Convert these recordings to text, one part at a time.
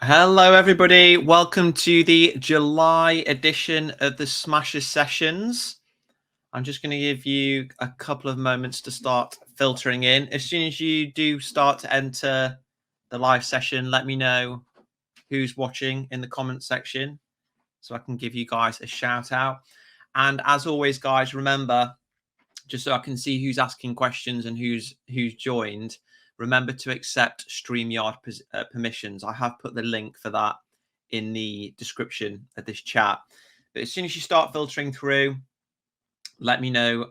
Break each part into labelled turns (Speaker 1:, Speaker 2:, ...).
Speaker 1: Hello, everybody. Welcome to the July edition of the Smasher Sessions. I'm just going to give you a couple of moments to start filtering in. As soon as you do start to enter the live session, let me know who's watching in the comment section so I can give you guys a shout out. And as always, guys, remember, just so I can see who's asking questions and who's joined, remember to accept StreamYard permissions. I have put the link for that in the description of this chat. But as soon as you start filtering through, let me know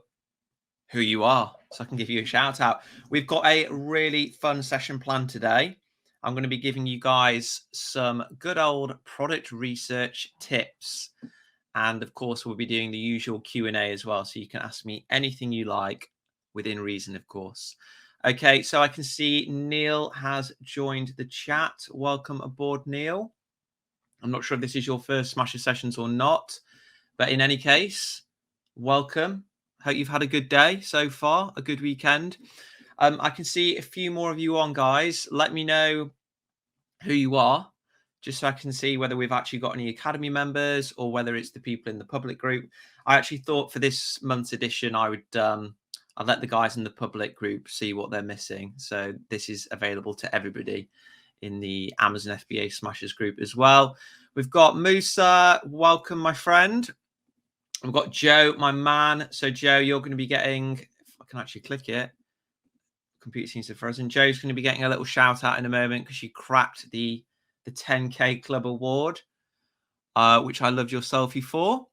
Speaker 1: who you are so I can give you a shout out. We've got a really fun session planned today. I'm going to be giving you guys some good old product research tips. And of course, we'll be doing the usual Q&A as well. So you can ask me anything you like within reason, of course. Okay, so I can see Neil has joined the chat. Welcome aboard, Neil. I'm not sure if this is your first Smasher Sessions or not, but in any case, welcome. Hope you've had a good day so far, a good weekend. I can see a few more of you on, guys. Let me know who you are, just so I can see whether we've actually got any Academy members or whether it's the people in the public group. I actually thought for this month's edition, I'd let the guys in the public group see what they're missing. So this is available to everybody in the Amazon FBA Smashers group as well. We've got Musa. Welcome, my friend. We've got Joe, my man. So Joe, you're going to be getting, if I can actually click it, computer seems to have frozen. Joe's going to be getting a little shout out in a moment because she cracked the 10K Club Award, which I loved your selfie for.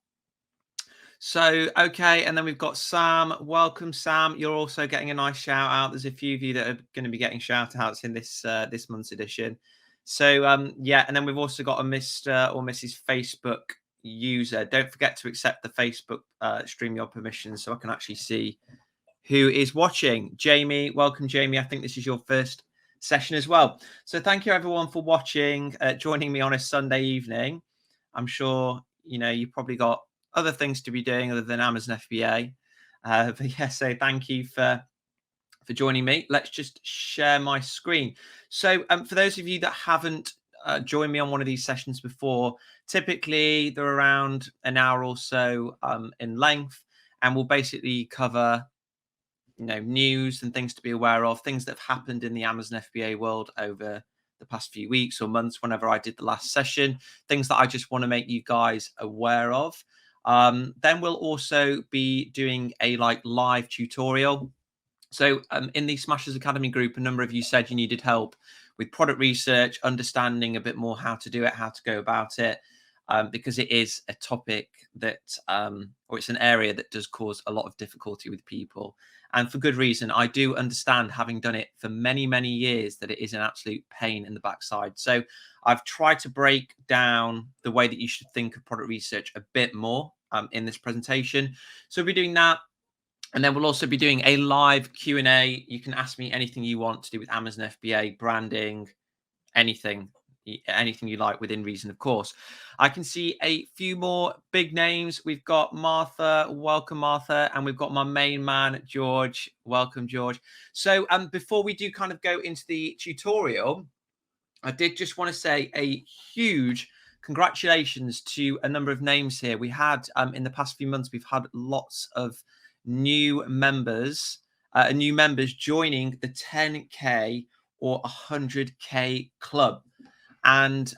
Speaker 1: So, okay, and then we've got Sam. Welcome, Sam. You're also getting a nice shout out. There's a few of you that are going to be getting shout outs in this month's edition. So, yeah, and then we've also got a Mr. or Mrs. Facebook user. Don't forget to accept the Facebook StreamYard permissions so I can actually see who is watching. Jamie, welcome, Jamie. I think this is your first session as well. So thank you, everyone, for watching, joining me on a Sunday evening. I'm sure, you've probably got other things to be doing other than Amazon FBA. But yeah, so thank you for joining me. Let's just share my screen. So for those of you that haven't joined me on one of these sessions before, typically they're around an hour or so in length, and we'll basically cover news and things to be aware of, things that have happened in the Amazon FBA world over the past few weeks or months, whenever I did the last session, things that I just want to make you guys aware of. Then we'll also be doing a live tutorial. So in the Smashers Academy group, a number of you said you needed help with product research, understanding a bit more how to do it, how to go about it, because it is a topic that, or it's an area that does cause a lot of difficulty with people. And for good reason. I do understand, having done it for many, many years, that it is an absolute pain in the backside. So I've tried to break down the way that you should think of product research a bit more in this presentation. So we'll be doing that. And then we'll also be doing a live Q&A. You can ask me anything you want to do with Amazon FBA, branding, anything you like within reason, of course. I can see a few more big names. We've got Martha. Welcome, Martha. And we've got my main man, George. Welcome, George. So before we do kind of go into the tutorial, I did just want to say a huge congratulations to a number of names here. We had, in the past few months, we've had lots of new members joining the 10K or 100K club. And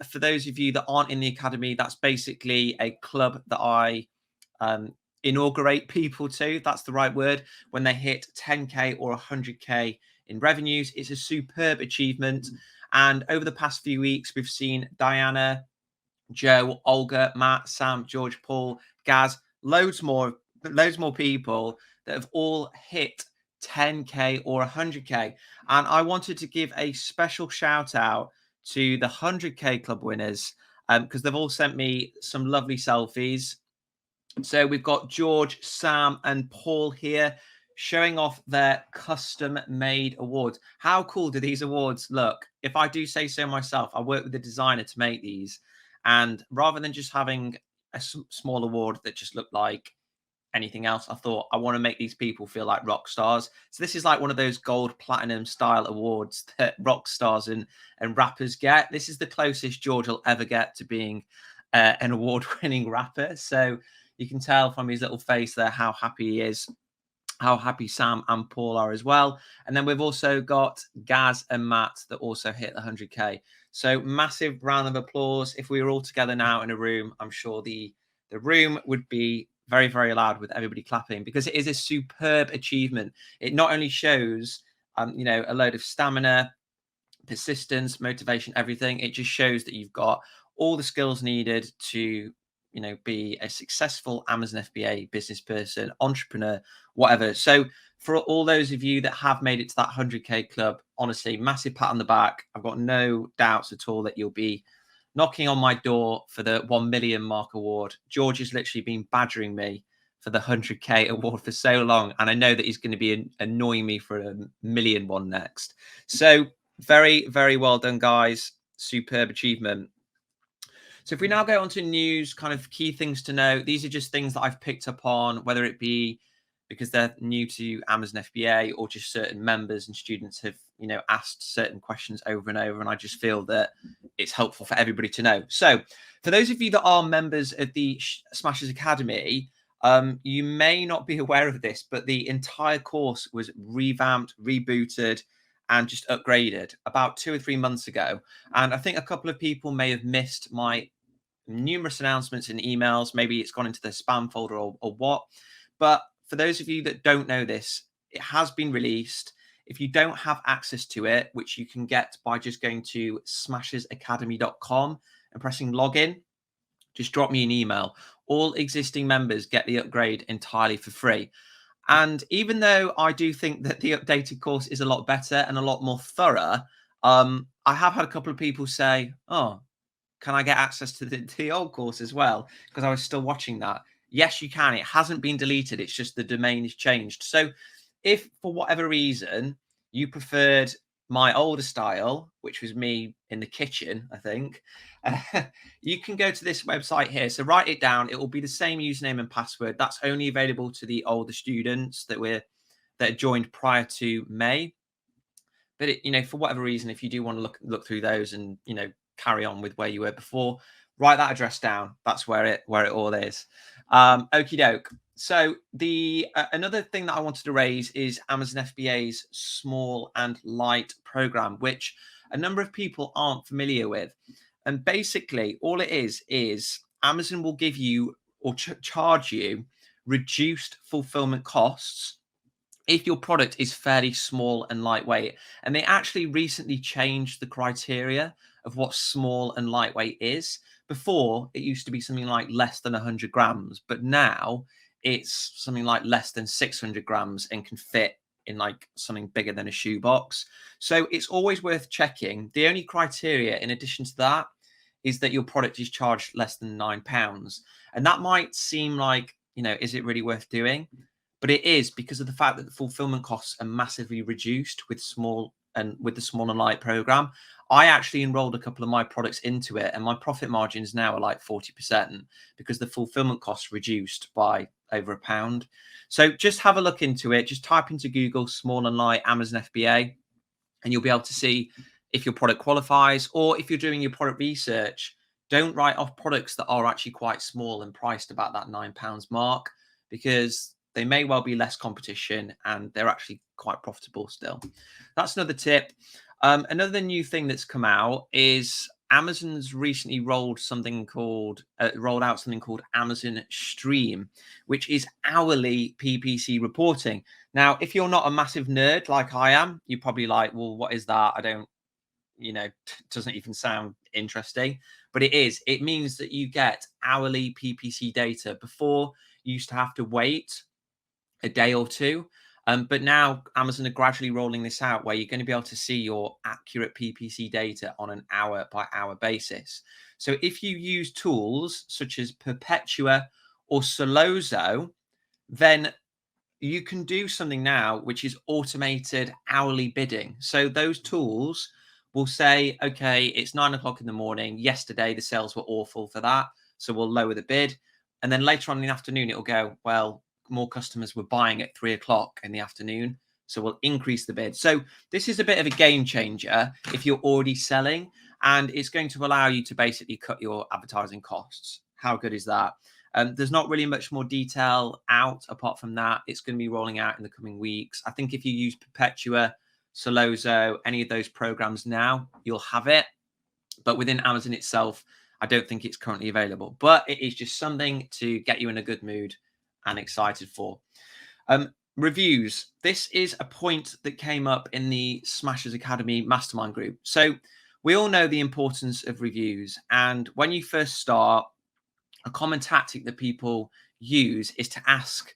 Speaker 1: for those of you that aren't in the academy, that's basically a club that I inaugurate people to. That's the right word. When they hit 10K or 100K in revenues, it's a superb achievement. And over the past few weeks, we've seen Diana, Joe, Olga, Matt, Sam, George, Paul, Gaz, loads more people that have all hit 10K or 100K. And I wanted to give a special shout out to the 100K club winners because they've all sent me some lovely selfies. So we've got George, Sam, and Paul here showing off their custom-made awards. How cool do these awards look? If I do say so myself, I worked with a designer to make these. And rather than just having a small award that just looked like anything else. I thought I want to make these people feel like rock stars. So this is like one of those gold platinum style awards that rock stars and rappers get. This is the closest George will ever get to being an award-winning rapper. So you can tell from his little face there how happy he is, how happy Sam and Paul are as well. And then we've also got Gaz and Matt that also hit the 100K. So massive round of applause. If we were all together now in a room, I'm sure the room would be very, very loud with everybody clapping, because it is a superb achievement. It not only shows, a load of stamina, persistence, motivation, everything. It just shows that you've got all the skills needed to, be a successful Amazon FBA business person, entrepreneur, whatever. So for all those of you that have made it to that 100K club, honestly, massive pat on the back. I've got no doubts at all that you'll be knocking on my door for the 1 million mark award. George has literally been badgering me for the 100K award for so long, and I know that he's going to be annoying me for a million one next. So very, very well done, guys. Superb achievement. So if we now go on to news, kind of key things to know, these are just things that I've picked up on, whether it be because they're new to Amazon FBA or just certain members and students have, asked certain questions over and over. And I just feel that it's helpful for everybody to know. So for those of you that are members of the Smashers Academy, you may not be aware of this, but the entire course was revamped, rebooted, and just upgraded about 2 or 3 months ago. And I think a couple of people may have missed my numerous announcements and emails. Maybe it's gone into the spam folder or what. But for those of you that don't know this, it has been released. If you don't have access to it, which you can get by just going to smashersacademy.com and pressing login, just drop me an email. All existing members get the upgrade entirely for free. And even though I do think that the updated course is a lot better and a lot more thorough, I have had a couple of people say, oh, can I get access to the old course as well? Because I was still watching that. Yes, you can. It hasn't been deleted. It's just the domain is changed. So if for whatever reason you preferred my older style, which was me in the kitchen, I think, you can go to this website here. So write it down. It will be the same username and password. That's only available to the older students that joined prior to May. But for whatever reason, if you do want to look through those and carry on with where you were before, write that address down. That's where it all is. Okie doke. So the another thing that I wanted to raise is Amazon FBA's small and light program, which a number of people aren't familiar with. And basically, all it is Amazon will give you or charge you reduced fulfillment costs if your product is fairly small and lightweight. And they actually recently changed the criteria of what small and lightweight is. Before, it used to be something like less than 100 grams, but now it's something like less than 600 grams and can fit in like something bigger than a shoebox. So it's always worth checking. The only criteria in addition to that is that your product is charged less than £9. And that might seem like, is it really worth doing? But it is, because of the fact that the fulfillment costs are massively reduced with the small and light program. I actually enrolled a couple of my products into it, and my profit margins now are like 40% because the fulfillment costs reduced by over £1. So just have a look into it. Just type into Google small and light Amazon FBA, and you'll be able to see if your product qualifies, or if you're doing your product research, don't write off products that are actually quite small and priced about that £9 mark, because they may well be less competition and they're actually quite profitable still. That's another tip. Another new thing that's come out is Amazon's recently rolled out something called Amazon Stream, which is hourly PPC reporting. Now, if you're not a massive nerd like I am, you're probably like, well, what is that? I don't, doesn't even sound interesting, but it is. It means that you get hourly PPC data. Before, you used to have to wait a day or two. But now Amazon are gradually rolling this out where you're going to be able to see your accurate PPC data on an hour by hour basis. So if you use tools such as Perpetua or Solozo, then you can do something now which is automated hourly bidding. So those tools will say, okay, it's 9 o'clock in the morning. Yesterday, the sales were awful for that, so we'll lower the bid. And then later on in the afternoon, it'll go, well, more customers were buying at 3 o'clock in the afternoon. So we'll increase the bid. So this is a bit of a game changer if you're already selling, and it's going to allow you to basically cut your advertising costs. How good is that? There's not really much more detail out apart from that. It's going to be rolling out in the coming weeks. I think if you use Perpetua, Solozo, any of those programs now, you'll have it. But within Amazon itself, I don't think it's currently available. But it is just something to get you in a good mood and excited for. Reviews. This is a point that came up in the Smashers Academy mastermind group. So we all know the importance of reviews. And when you first start, a common tactic that people use is to ask,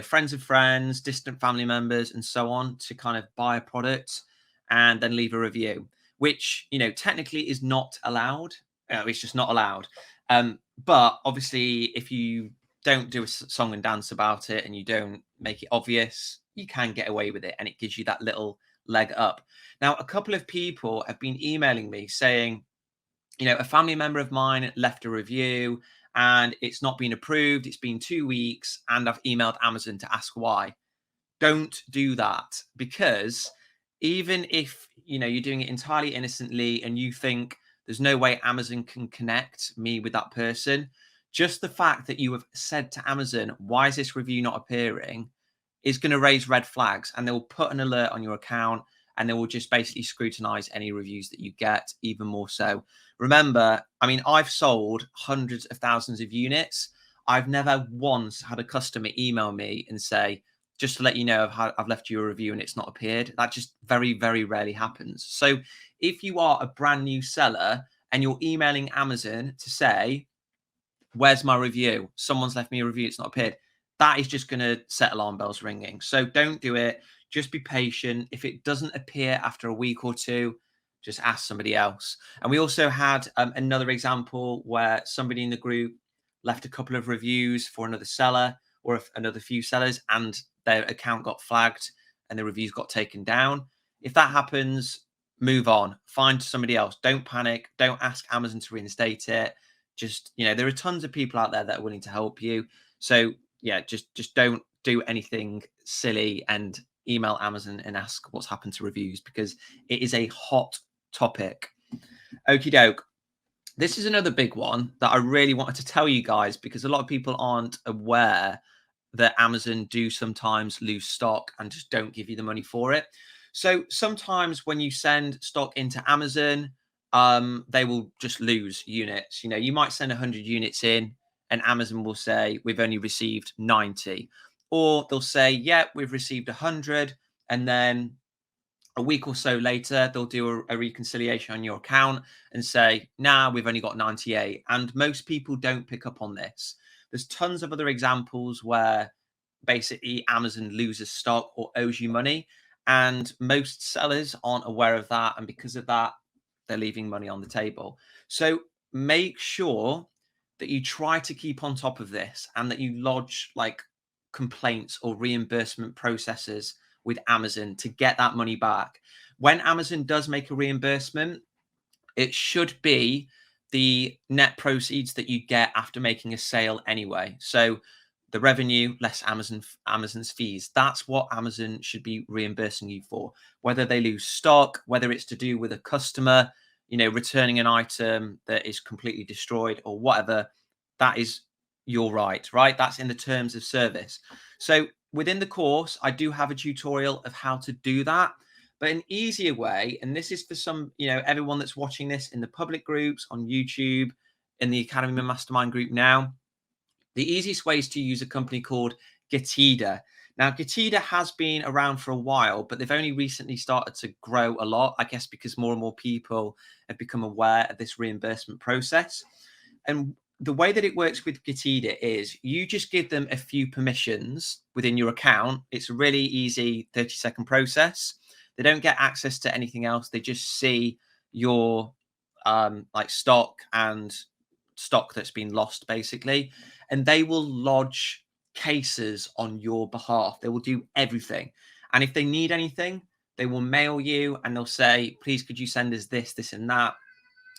Speaker 1: friends of friends, distant family members, and so on to kind of buy a product and then leave a review, which, technically is not allowed. It's just not allowed. But obviously, if you don't do a song and dance about it and you don't make it obvious, you can get away with it, and it gives you that little leg up. Now, a couple of people have been emailing me saying, a family member of mine left a review and it's not been approved. It's been 2 weeks and I've emailed Amazon to ask why. Don't do that, because even if, you're doing it entirely innocently and you think there's no way Amazon can connect me with that person, just the fact that you have said to Amazon, why is this review not appearing, is going to raise red flags, and they'll put an alert on your account and they will just basically scrutinize any reviews that you get even more so. Remember, I've sold hundreds of thousands of units. I've never once had a customer email me and say, just to let you know, I've left you a review and it's not appeared. That just very, very rarely happens. So if you are a brand new seller and you're emailing Amazon to say, where's my review? Someone's left me a review, it's not appeared. That is just going to set alarm bells ringing. So don't do it. Just be patient. If it doesn't appear after a week or two, just ask somebody else. And we also had another example where somebody in the group left a couple of reviews for another seller or another few sellers, and their account got flagged and the reviews got taken down. If that happens, move on. Find somebody else. Don't panic. Don't ask Amazon to reinstate it. Just, there are tons of people out there that are willing to help you. So yeah, just don't do anything silly and email Amazon and ask what's happened to reviews, because it is a hot topic. Okie doke. This is another big one that I really wanted to tell you guys, because a lot of people aren't aware that Amazon do sometimes lose stock and just don't give you the money for it. So sometimes when you send stock into Amazon, they will just lose units. You might send 100 units in and Amazon will say, we've only received 90. Or they'll say, yeah, we've received 100. And then a week or so later, they'll do a reconciliation on your account and say, nah, we've only got 98. And most people don't pick up on this. There's tons of other examples where basically Amazon loses stock or owes you money, and most sellers aren't aware of that. And because of that, they're leaving money on the table. So make sure that you try to keep on top of this and that you lodge complaints or reimbursement processes with Amazon to get that money back. When Amazon does make a reimbursement, it should be the net proceeds that you get after making a sale anyway. So the revenue less Amazon's fees. That's what Amazon should be reimbursing you for. Whether they lose stock, whether it's to do with a customer, returning an item that is completely destroyed or whatever, that is your right? That's in the terms of service. So within the course, I do have a tutorial of how to do that. But an easier way, and this is for some, everyone that's watching this in the public groups, on YouTube, in the Academy Mastermind group now, the easiest way is to use a company called Getida. Now, Getida has been around for a while, but they've only recently started to grow a lot, I guess, because more and more people have become aware of this reimbursement process. And the way that it works with Getida is you just give them a few permissions within your account. It's a really easy 30-second process. They don't get access to anything else. They just see your stock and stock that's been lost, basically, and they will lodge cases on your behalf. They will do everything. And if they need anything, they will mail you and they'll say, please, could you send us this, this, and that?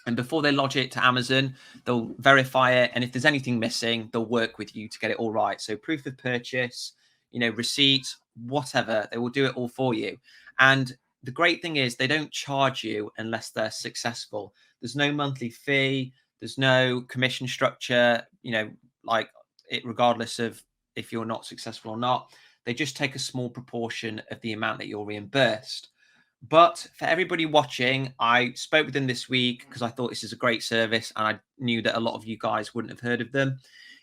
Speaker 1: And before they lodge it to Amazon, they'll verify it. And if there's anything missing, they'll work with you to get it all right. So proof of purchase, receipts, whatever, they will do it all for you. And the great thing is they don't charge you unless they're successful. There's no monthly fee. There's no commission structure, like it, regardless of if you're not successful or not. They just take a small proportion of the amount that you're reimbursed. But for everybody watching, I spoke with them this week because I thought this is a great service and I knew that a lot of you guys wouldn't have heard of them.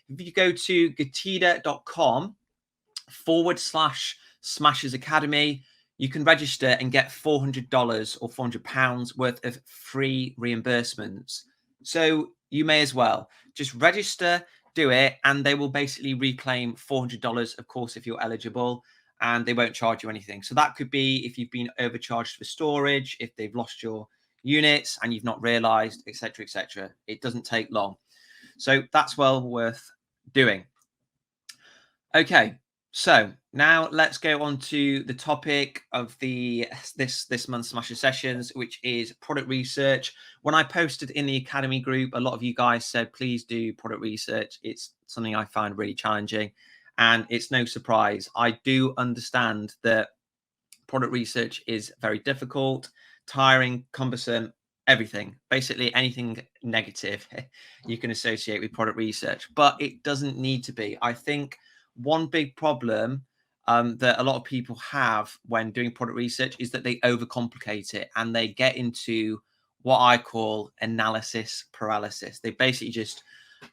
Speaker 1: If you go to getida.com/Smashers Academy, you can register and get $400 or £400 worth of free reimbursements. So you may as well just register, do it, and they will basically reclaim $400, of course, if you're eligible. And they won't charge you anything. So that could be if you've been overcharged for storage, if they've lost your units and you've not realized, etc., etc. It doesn't take long. So that's well worth doing. Okay, so now let's go on to the topic of this month's Smasher Sessions, which is product research. When I posted in the Academy group, a lot of you guys said, please do product research. It's something I find really challenging. And it's no surprise. I do understand that product research is very difficult, tiring, cumbersome, everything. Basically, anything negative you can associate with product research, but it doesn't need to be. I think one big problem that a lot of people have when doing product research is that they overcomplicate it and they get into what I call analysis paralysis. They basically just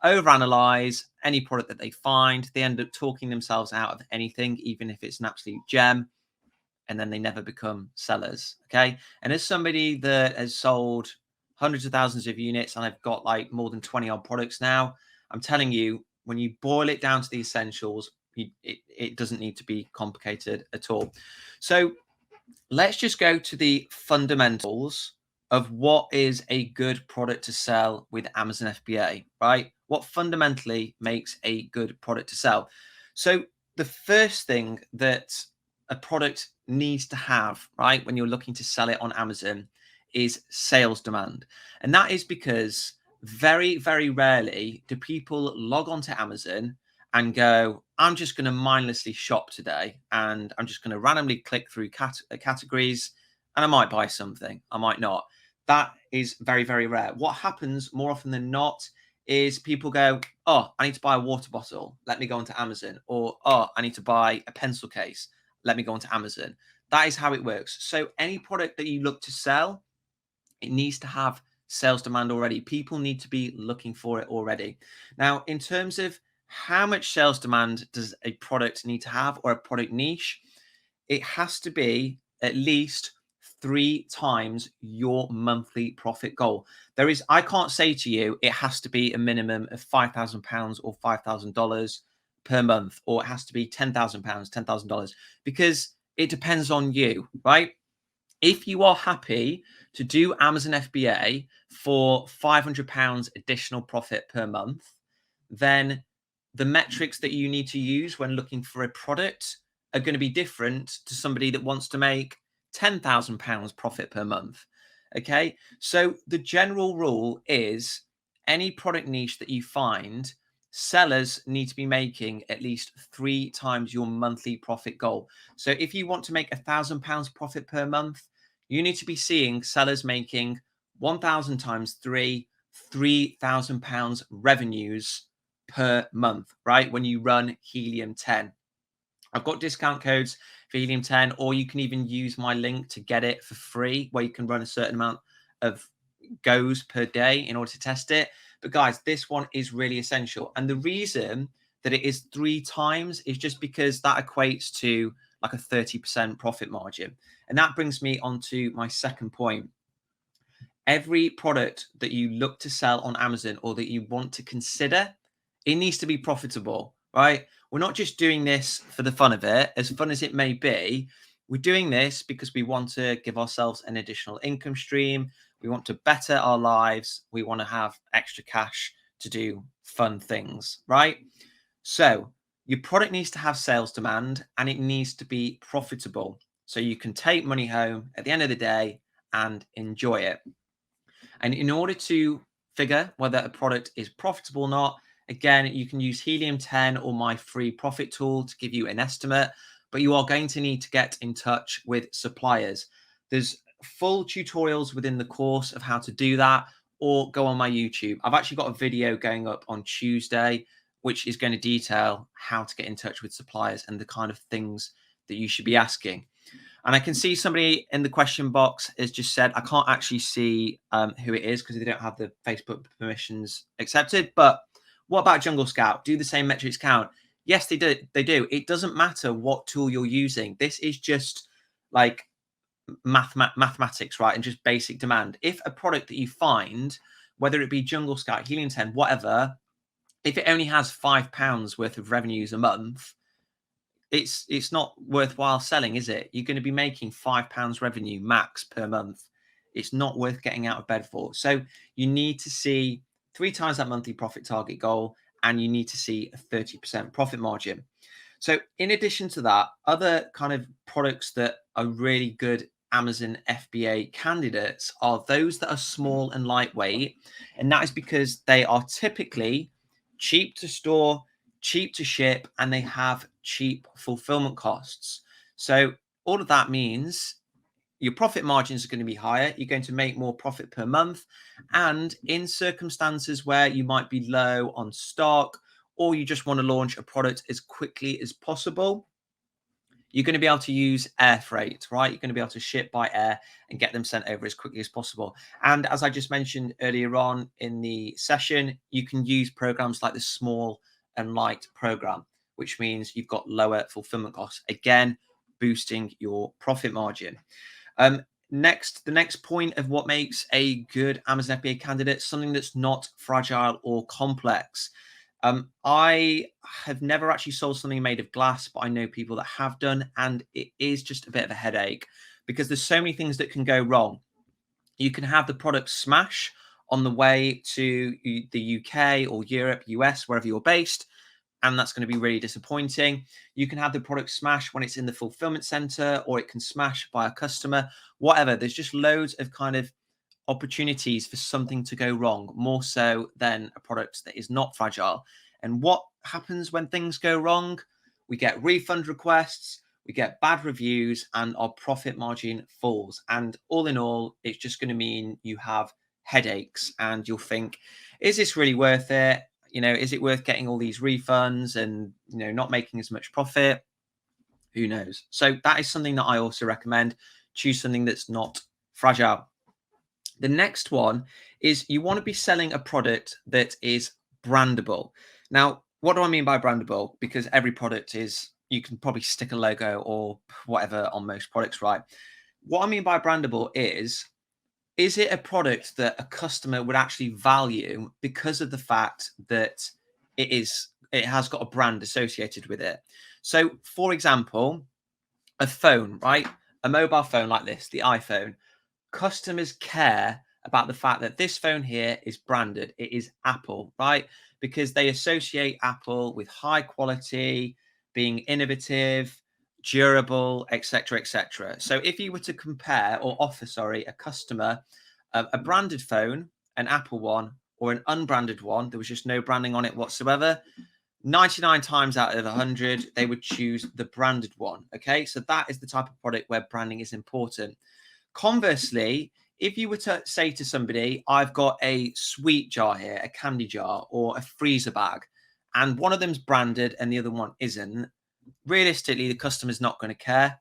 Speaker 1: overanalyze any product that they find. They end up talking themselves out of anything, even if it's an absolute gem, and then they never become sellers. Okay. And as somebody that has sold hundreds of thousands of units and I've got like more than 20 odd products now, I'm telling you, when you boil it down to the essentials, it doesn't need to be complicated at all. So let's just go to the fundamentals of what is a good product to sell with Amazon FBA, right? What fundamentally makes a good product to sell? So the first thing that a product needs to have, right, when you're looking to sell it on Amazon is sales demand. And that is because very, very rarely do people log on to Amazon and go, I'm just going to mindlessly shop today and I'm just going to randomly click through categories and I might buy something. I might not. That is very, very rare. What happens more often than not is people go, oh, I need to buy a water bottle. Let me go onto Amazon. Or, oh, I need to buy a pencil case. Let me go onto Amazon. That is how it works. So any product that you look to sell, it needs to have sales demand already. People need to be looking for it already. Now, in terms of how much sales demand does a product need to have, or a product niche, it has to be at least 3 times your monthly profit goal. I can't say to you, it has to be a minimum of £5,000 or $5,000 per month, or it has to be £10,000, $10,000, because it depends on you, right? If you are happy to do Amazon FBA for £500 additional profit per month, then the metrics that you need to use when looking for a product are going to be different to somebody that wants to make £10,000 profit per month. Okay. So the general rule is any product niche that you find, sellers need to be making at least 3 times your monthly profit goal. So if you want to make £1,000 profit per month, you need to be seeing sellers making 1,000 times 3, £3,000 revenues per month, right? When you run Helium 10. I've got discount codes for Helium 10, or you can even use my link to get it for free, where you can run a certain amount of goes per day in order to test it. But guys, this one is really essential. And the reason that it is 3 times is just because that equates to like a 30% profit margin. And that brings me on to my second point. Every product that you look to sell on Amazon, or that you want to consider, it needs to be profitable, right? We're not just doing this for the fun of it, as fun as it may be. We're doing this because we want to give ourselves an additional income stream. We want to better our lives. We want to have extra cash to do fun things, right? So your product needs to have sales demand and it needs to be profitable, so you can take money home at the end of the day and enjoy it. And in order to figure whether a product is profitable or not, again, you can use Helium 10 or my free profit tool to give you an estimate, but you are going to need to get in touch with suppliers. There's full tutorials within the course of how to do that, or go on my YouTube. I've actually got a video going up on Tuesday, which is going to detail how to get in touch with suppliers and the kind of things that you should be asking. And I can see somebody in the question box has just said, I can't actually see who it is because they don't have the Facebook permissions accepted. But what about Jungle Scout? Do the same metrics count? Yes, they do. They do. It doesn't matter what tool you're using. This is just like mathematics, right? And just basic demand. If a product that you find, whether it be Jungle Scout, Helium 10, whatever, if it only has £5 worth of revenues a month, it's not worthwhile selling, is it? You're going to be making £5 revenue max per month. It's not worth getting out of bed for. So you need to see 3 times that monthly profit target goal, and you need to see a 30% profit margin. So in addition to that, other kind of products that are really good Amazon FBA candidates are those that are small and lightweight. And that is because they are typically cheap to store, cheap to ship, and they have cheap fulfillment costs. So all of that means your profit margins are going to be higher. You're going to make more profit per month. And in circumstances where you might be low on stock, or you just want to launch a product as quickly as possible, you're going to be able to use air freight, right? You're going to be able to ship by air and get them sent over as quickly as possible. And as I just mentioned earlier on in the session, you can use programs like the small and light program, which means you've got lower fulfillment costs, again, boosting your profit margin. The next point of what makes a good Amazon FBA candidate, something that's not fragile or complex. I have never actually sold something made of glass, but I know people that have done, and it is just a bit of a headache because there's so many things that can go wrong. You can have the product smash on the way to the UK or Europe, US, wherever you're based, and that's going to be really disappointing. You can have the product smash when it's in the fulfillment center, or it can smash by a customer, whatever. There's just loads of kind of opportunities for something to go wrong, more so than a product that is not fragile. And what happens when things go wrong? We get refund requests, we get bad reviews, and our profit margin falls. And all in all, it's just going to mean you have headaches, and you'll think, is this really worth it? Is it worth getting all these refunds and, not making as much profit? Who knows? So that is something that I also recommend. Choose something that's not fragile. The next one is you want to be selling a product that is brandable. Now, what do I mean by brandable? Because every product you can probably stick a logo or whatever on most products, right? What I mean by brandable is it a product that a customer would actually value because of the fact that it has got a brand associated with it? So, for example, a phone, right? A mobile phone like this, the iPhone. Customers care about the fact that this phone here is branded. It is Apple, right? Because they associate Apple with high quality, being innovative, durable, etc., etc. So if you were to compare or offer, a customer a branded phone, an Apple one, or an unbranded one, there was just no branding on it whatsoever, 99 times out of 100, they would choose the branded one. Okay, so that is the type of product where branding is important. Conversely, if you were to say to somebody, I've got a sweet jar here, a candy jar, or a freezer bag, and one of them's branded and the other one isn't, realistically, the customer's not going to care.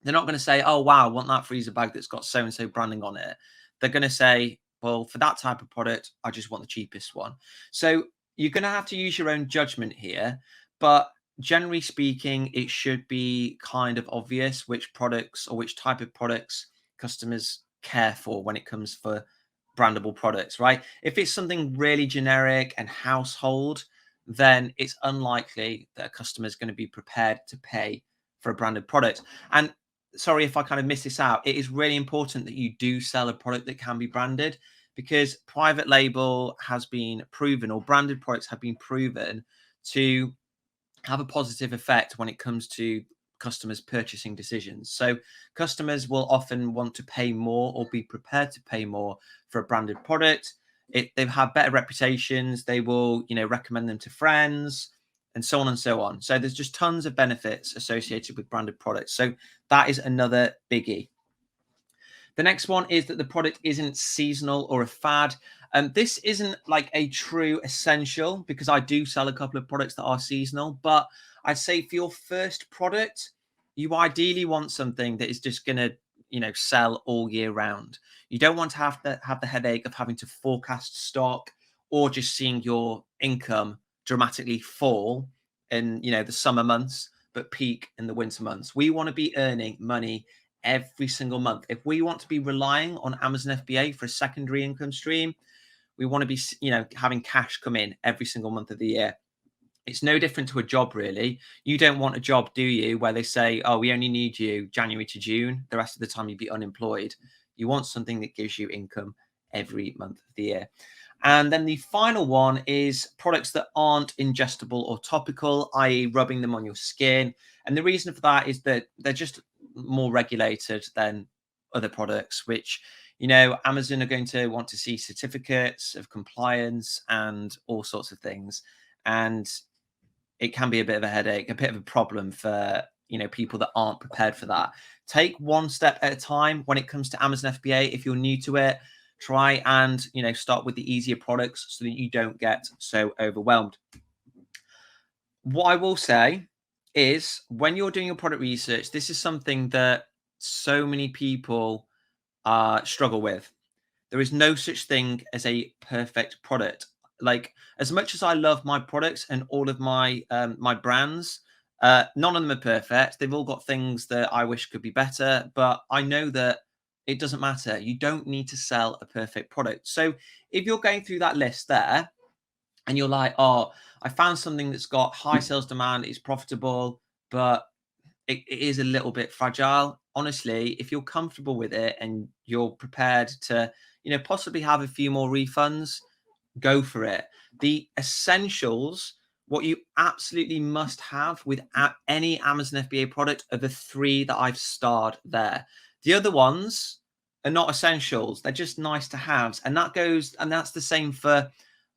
Speaker 1: They're not going to say, oh, wow, I want that freezer bag that's got so-and-so branding on it. They're going to say, well, for that type of product, I just want the cheapest one. So you're going to have to use your own judgment here. But generally speaking, it should be kind of obvious which products or which type of products customers care for when it comes for brandable products, right? If it's something really generic and household, then it's unlikely that a customer is going to be prepared to pay for a branded product. And sorry if I kind of miss this out, it is really important that you do sell a product that can be branded, because private label has been proven, or branded products have been proven to have a positive effect when it comes to customers' purchasing decisions. So customers will often want to pay more or be prepared to pay more for a branded product. They've had better reputations. They will, recommend them to friends and so on and so on. So there's just tons of benefits associated with branded products. So that is another biggie. The next one is that the product isn't seasonal or a fad. This isn't like a true essential because I do sell a couple of products that are seasonal, but I'd say for your first product, you ideally want something that is just going to, sell all year round. You don't want to have the headache of having to forecast stock or just seeing your income dramatically fall in, the summer months, but peak in the winter months. We want to be earning money every single month. If we want to be relying on Amazon FBA for a secondary income stream, we want to be, having cash come in every single month of the year. It's no different to a job, really. You don't want a job, do you, where they say, oh, we only need you January to June. The rest of the time you'd be unemployed. You want something that gives you income every month of the year. And then the final one is products that aren't ingestible or topical, i.e. rubbing them on your skin. And the reason for that is that they're just more regulated than other products, which, Amazon are going to want to see certificates of compliance and all sorts of things. And it can be a bit of a headache, a bit of a problem for, people that aren't prepared for that. Take one step at a time when it comes to Amazon FBA. If you're new to it, try and, start with the easier products so that you don't get so overwhelmed. What I will say is when you're doing your product research, this is something that so many people struggle with. There is no such thing as a perfect product. Like, as much as I love my products and all of my my brands, none of them are perfect. They've all got things that I wish could be better, but I know that it doesn't matter. You don't need to sell a perfect product. So if you're going through that list there and you're like, oh, I found something that's got high sales demand, it's profitable, but it is a little bit fragile. Honestly, if you're comfortable with it and you're prepared to, possibly have a few more refunds, go for it. The essentials, what you absolutely must have with any Amazon FBA product, are the three that I've starred there. The other ones are not essentials. They're just nice to haves. And that's the same for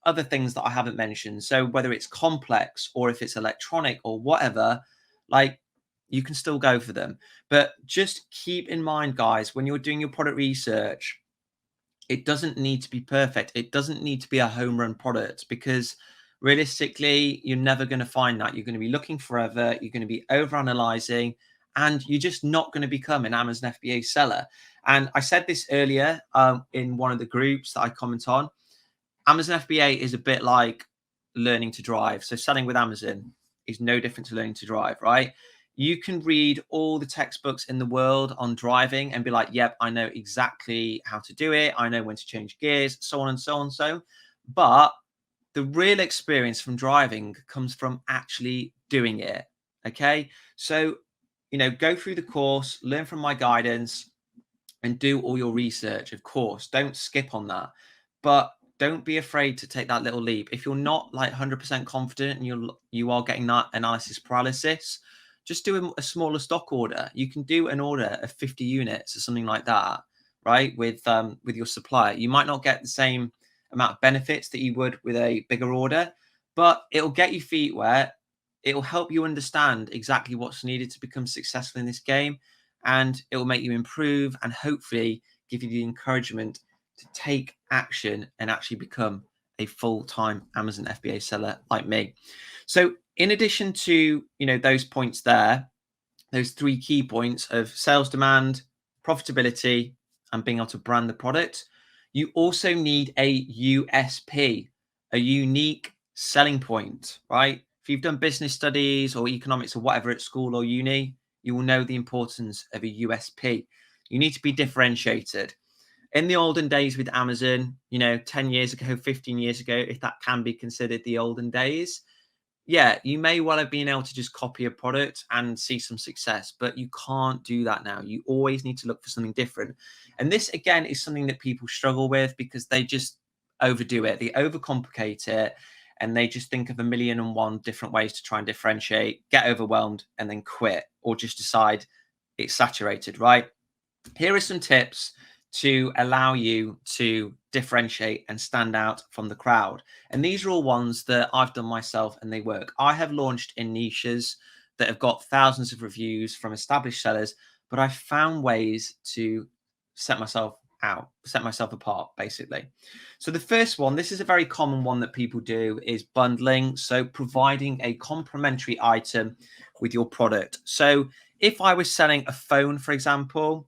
Speaker 1: other things that I haven't mentioned. So whether it's complex or if it's electronic or whatever, like, you can still go for them. But just keep in mind, guys, when you're doing your product research, it doesn't need to be perfect. It doesn't need to be a home run product because realistically, you're never going to find that. You're going to be looking forever. You're going to be over analyzing and you're just not going to become an Amazon FBA seller. And I said this earlier in one of the groups that I comment on. Amazon FBA is a bit like learning to drive. So selling with Amazon is no different to learning to drive, right? You can read all the textbooks in the world on driving and be like, yep, I know exactly how to do it. I know when to change gears, so on and so on. But the real experience from driving comes from actually doing it. Okay. So, go through the course, learn from my guidance and do all your research. Of course, don't skip on that, but don't be afraid to take that little leap. If you're not like 100% confident and you are getting that analysis paralysis, just do a smaller stock order. You can do an order of 50 units or something like that, right? With your supplier. You might not get the same amount of benefits that you would with a bigger order, but it'll get your feet wet. It'll help you understand exactly what's needed to become successful in this game, and it will make you improve and hopefully give you the encouragement to take action and actually become a full-time Amazon FBA seller like me. So in addition to, those points there, those three key points of sales demand, profitability, and being able to brand the product, you also need a USP, a unique selling point, right? If you've done business studies or economics or whatever at school or uni, you will know the importance of a USP. You need to be differentiated. In the olden days with Amazon, 10 years ago, 15 years ago, if that can be considered the olden days, yeah, you may well have been able to just copy a product and see some success, but you can't do that now. You always need to look for something different. And this, again, is something that people struggle with because they just overdo it. They overcomplicate it and they just think of 1,000,001 different ways to try and differentiate, get overwhelmed and then quit or just decide it's saturated, right? Here are some tips to allow you to differentiate and stand out from the crowd. And these are all ones that I've done myself and they work. I have launched in niches that have got thousands of reviews from established sellers, but I found ways to set myself out, set myself apart, basically. So the first one, this is a very common one that people do, is bundling. So providing a complementary item with your product. So if I was selling a phone, for example,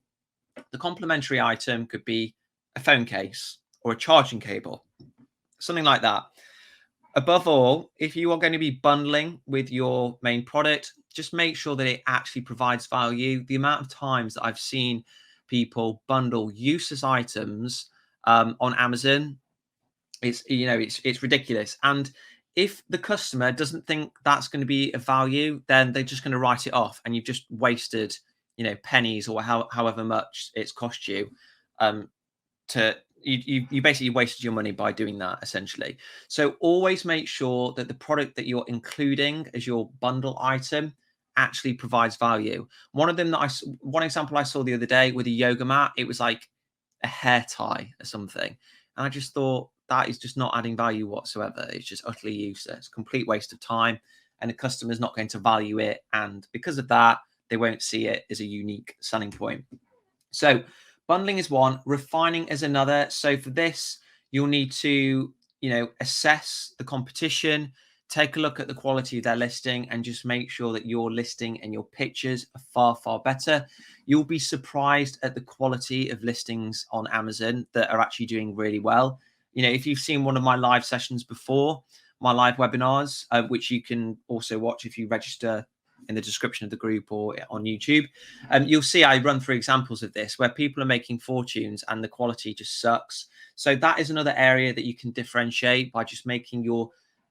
Speaker 1: the complementary item could be a phone case or a charging cable, something like that. Above all, if you are going to be bundling with your main product, just make sure that it actually provides value. The amount of times that I've seen people bundle useless items on Amazon, it's ridiculous. And if the customer doesn't think that's going to be a value, then they're just going to write it off, and you've just wasted pennies or however much it's cost you to you basically wasted your money by doing that, essentially. So always make sure that the product that you're including as your bundle item actually provides value. One example I saw the other day with a yoga mat, it was like a hair tie or something, and I just thought that is just not adding value whatsoever. It's just utterly useless, complete waste of time, and the customer's not going to value it, and because of that, they won't see it as a unique selling point. So bundling is one, refining is another. So for this, you'll need to, assess the competition, take a look at the quality of their listing, and just make sure that your listing and your pictures are far, far better. You'll be surprised at the quality of listings on Amazon that are actually doing really well. If you've seen one of my live sessions before, my live webinars, which you can also watch if you register in the description of the group or on YouTube, you'll see I run through examples of this where people are making fortunes and the quality just sucks. So that is another area that you can differentiate by just making your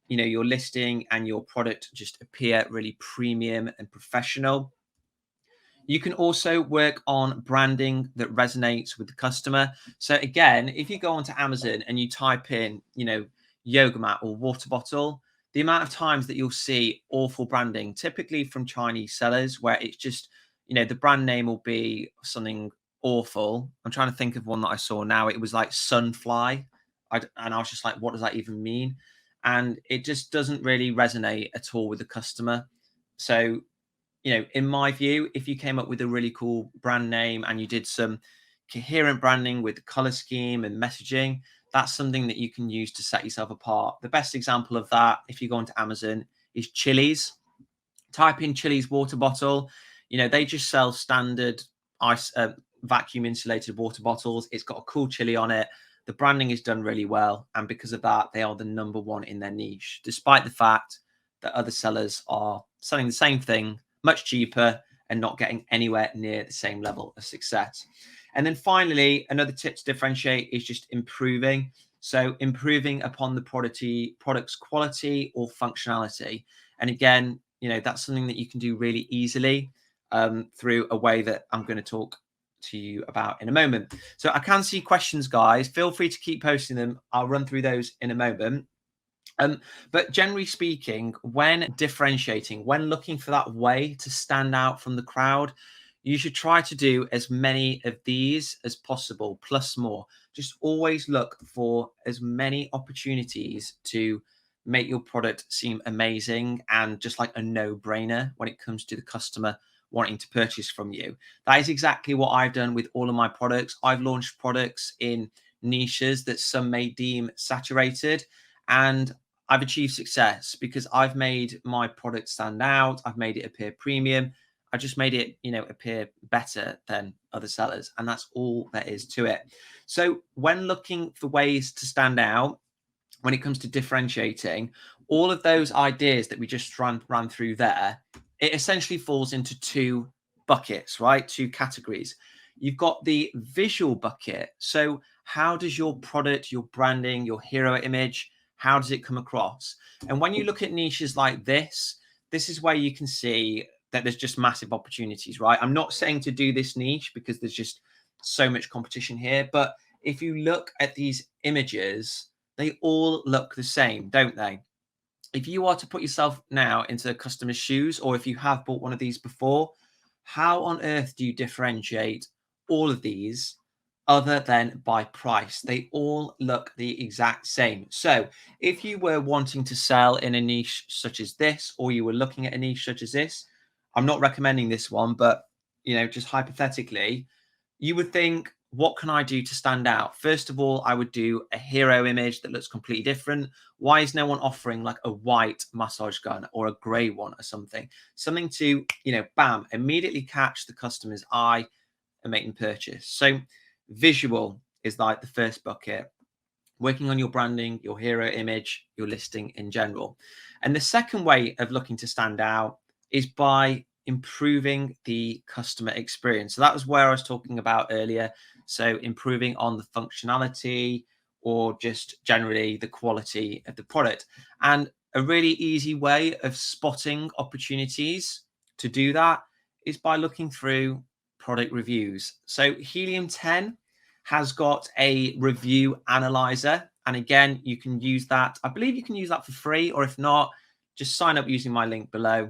Speaker 1: listing and your product just appear really premium and professional. You can also work on branding that resonates with the customer. So again, if you go onto Amazon and you type in, yoga mat or water bottle, the amount of times that you'll see awful branding, typically from Chinese sellers, where it's just, the brand name will be something awful. I'm trying to think of one that I saw now. It was like Sunfly. And I was just like, what does that even mean? And it just doesn't really resonate at all with the customer. So, in my view, if you came up with a really cool brand name and you did some coherent branding with the color scheme and messaging, that's something that you can use to set yourself apart. The best example of that, if you go onto Amazon, is Chili's. Type in Chili's water bottle. They just sell standard ice vacuum insulated water bottles. It's got a cool chili on it. The branding is done really well, and because of that, they are the number one in their niche, despite the fact that other sellers are selling the same thing much cheaper and not getting anywhere near the same level of success. And then finally, another tip to differentiate is just improving. So improving upon the product's quality or functionality. And again, that's something that you can do really easily through a way that I'm going to talk to you about in a moment. So I can see questions, guys. Feel free to keep posting them. I'll run through those in a moment. But generally speaking, when differentiating, when looking for that way to stand out from the crowd, you should try to do as many of these as possible, plus more. Just always look for as many opportunities to make your product seem amazing and just like a no-brainer when it comes to the customer wanting to purchase from you. That is exactly what I've done with all of my products. I've launched products in niches that some may deem saturated, and I've achieved success because I've made my product stand out. I've made it appear premium. I just made it, appear better than other sellers. And that's all there is to it. So when looking for ways to stand out, when it comes to differentiating, all of those ideas that we just ran through there, it essentially falls into two buckets, right? Two categories. You've got the visual bucket. So how does your product, your branding, your hero image, how does it come across? And when you look at niches like this is where you can see that there's just massive opportunities, right? I'm not saying to do this niche because there's just so much competition here. But if you look at these images, they all look the same, don't they? If you are to put yourself now into a customer's shoes, or if you have bought one of these before, How on earth do you differentiate all of these other than by price? They all look the exact same. So if you were wanting to sell in a niche such as this, or you were looking at a niche such as this, I'm not recommending this one, but just hypothetically, you would think, what can I do to stand out? First of all, I would do a hero image that looks completely different. Why is no one offering like a white massage gun or a gray one or something? Something to, bam, immediately catch the customer's eye and make them purchase. So visual is like the first bucket. Working on your branding, your hero image, your listing in general. And the second way of looking to stand out is by improving the customer experience. So that was where I was talking about earlier. So improving on the functionality or just generally the quality of the product. And a really easy way of spotting opportunities to do that is by looking through product reviews. So Helium 10 has got a review analyzer. And again, you can use that. I believe you can use that for free, or if not, just sign up using my link below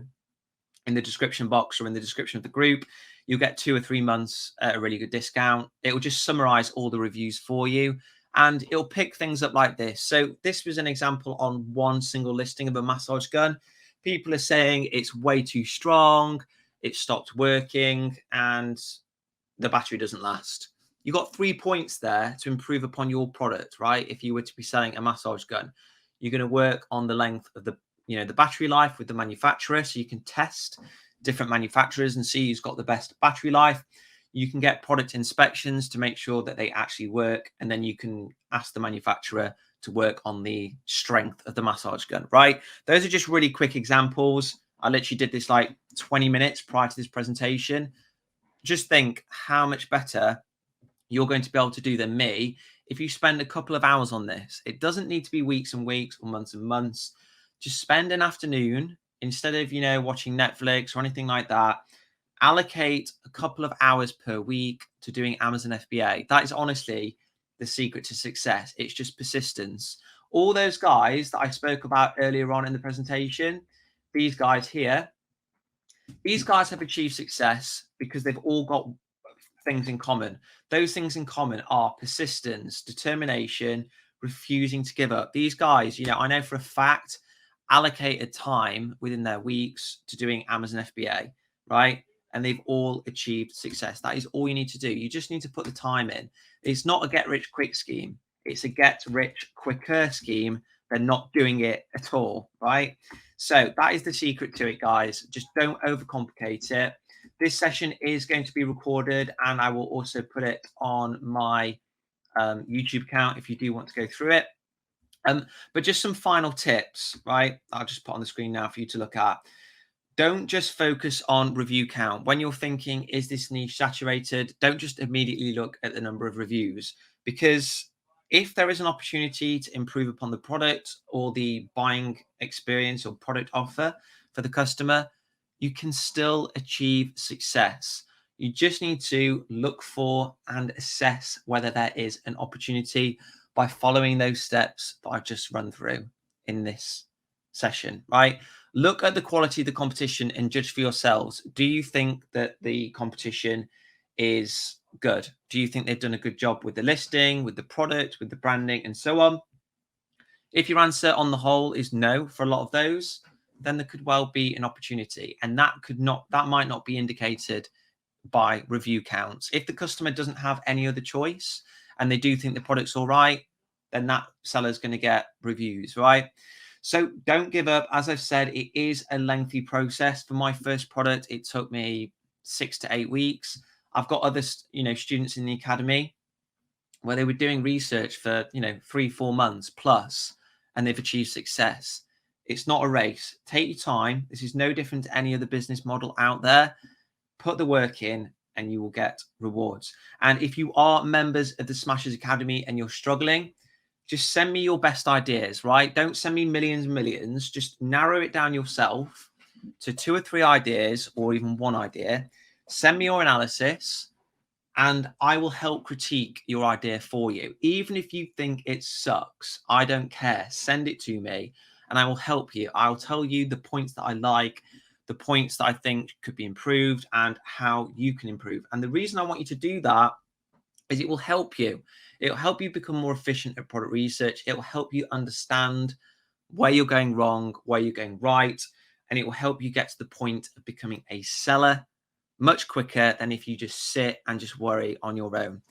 Speaker 1: in the description box or in the description of the group. You'll get 2 or 3 months at a really good discount. It will just summarize all the reviews for you, and it'll pick things up like this. So this was an example on one single listing of a massage gun. People are saying it's way too strong, it stopped working, and the battery doesn't last. You got 3 points there to improve upon your product, right? If you were to be selling a massage gun, you're going to work on the length of the battery life with the manufacturer, so you can test different manufacturers and see who's got the best battery life. You can get product inspections to make sure that they actually work, and then you can ask the manufacturer to work on the strength of the massage gun, right? Those are just really quick examples. I literally did this like 20 minutes prior to this presentation. Just think how much better you're going to be able to do than me if you spend a couple of hours on this. It doesn't need to be weeks and weeks or months and months. Just spend an afternoon instead of, watching Netflix or anything like that. Allocate a couple of hours per week to doing Amazon FBA. That is honestly the secret to success. It's just persistence. All those guys that I spoke about earlier on in the presentation, these guys here, these guys have achieved success because they've all got things in common. Those things in common are persistence, determination, refusing to give up. These guys, I know for a fact, allocated time within their weeks to doing Amazon FBA, right? And they've all achieved success. That is all you need to do. You just need to put the time in. It's not a get rich quick scheme. It's a get rich quicker scheme. They're not doing it at all, right? So that is the secret to it, guys. Just don't overcomplicate it. This session is going to be recorded, and I will also put it on my YouTube account if you do want to go through it. But just some final tips, right? I'll just put on the screen now for you to look at. Don't just focus on review count. When you're thinking, is this niche saturated? Don't just immediately look at the number of reviews, because if there is an opportunity to improve upon the product or the buying experience or product offer for the customer, you can still achieve success. You just need to look for and assess whether there is an opportunity by following those steps that I've just run through in this session, right? Look at the quality of the competition and judge for yourselves. Do you think that the competition is good? Do you think they've done a good job with the listing, with the product, with the branding, and so on? If your answer on the whole is no for a lot of those, then there could well be an opportunity, and that might not be indicated by review counts. If the customer doesn't have any other choice and they do think the product's all right, then that seller's going to get reviews, right? So don't give up. As I've said, it is a lengthy process. For my first product, it took me 6 to 8 weeks. I've got other, students in the academy where they were doing research for, 3-4 months plus, and they've achieved success. It's not a race. Take your time. This is no different to any other business model out there. Put the work in and you will get rewards. And if you are members of the Smashers Academy and you're struggling, just send me your best ideas, right? Don't send me millions and millions. Just narrow it down yourself to 2 or 3 ideas or even 1 idea. Send me your analysis and I will help critique your idea for you. Even if you think it sucks, I don't care. Send it to me and I will help you. I'll tell you the points that I like, the points that I think could be improved and how you can improve. And the reason I want you to do that is it will help you. It'll help you become more efficient at product research. It will help you understand where you're going wrong, where you're going right, and it will help you get to the point of becoming a seller much quicker than if you just sit and just worry on your own.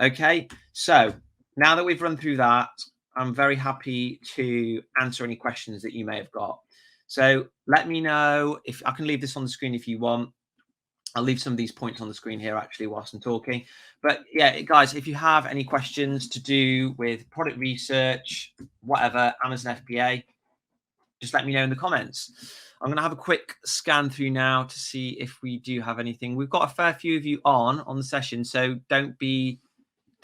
Speaker 1: Okay, so now that we've run through that, I'm very happy to answer any questions that you may have got. So let me know if I can leave this on the screen if you want. I'll leave some of these points on the screen here actually whilst I'm talking. But yeah, guys, if you have any questions to do with product research, whatever, Amazon FBA, just let me know in the comments. I'm going to have a quick scan through now to see if we do have anything. We've got a fair few of you on the session, so don't be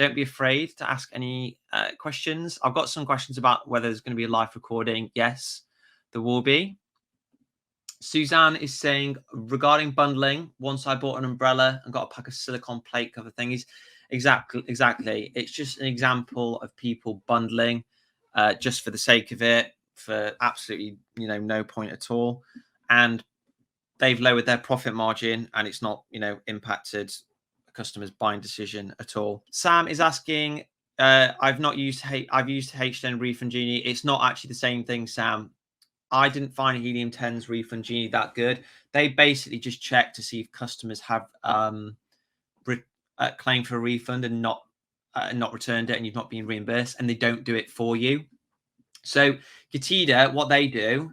Speaker 1: afraid to ask any questions. I've got some questions about whether there's going to be a live recording. Yes, there will be. Suzanne is saying regarding bundling, once I bought an umbrella and got a pack of silicone plate cover thingies. Exactly. It's just an example of people bundling just for the sake of it, for absolutely no point at all, and they've lowered their profit margin and it's not impacted a customer's buying decision at all. Sam is asking, I've used HDN Refund Genie. It's not actually the same thing, Sam. I didn't find Helium 10's Refund Genie that good. They basically just check to see if customers have claimed for a refund and not returned it, and you've not been reimbursed, and they don't do it for you. So Getida, what they do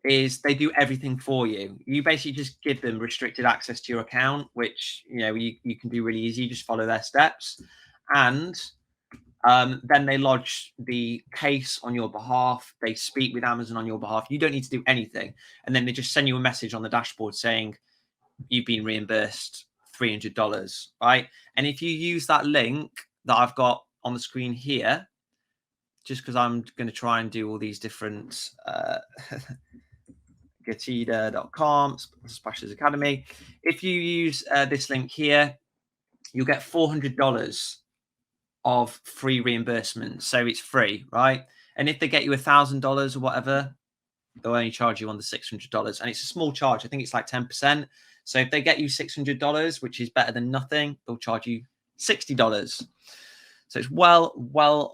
Speaker 1: is they do everything for you. You basically just give them restricted access to your account, which you can do really easy. You just follow their steps, and then they lodge the case on your behalf. They speak with Amazon on your behalf. You don't need to do anything, and then they just send you a message on the dashboard saying you've been reimbursed $300, right? And if you use that link that I've got on the screen here, just because I'm going to try and do all these different Getida.com Splashes Academy. If you use this link here, you'll get $400 of free reimbursement. So it's free, right? And if they get you $1,000 or whatever, they'll only charge you on the $600, and it's a small charge. I think it's like 10%. So if they get you $600, which is better than nothing, they'll charge you $60. So it's well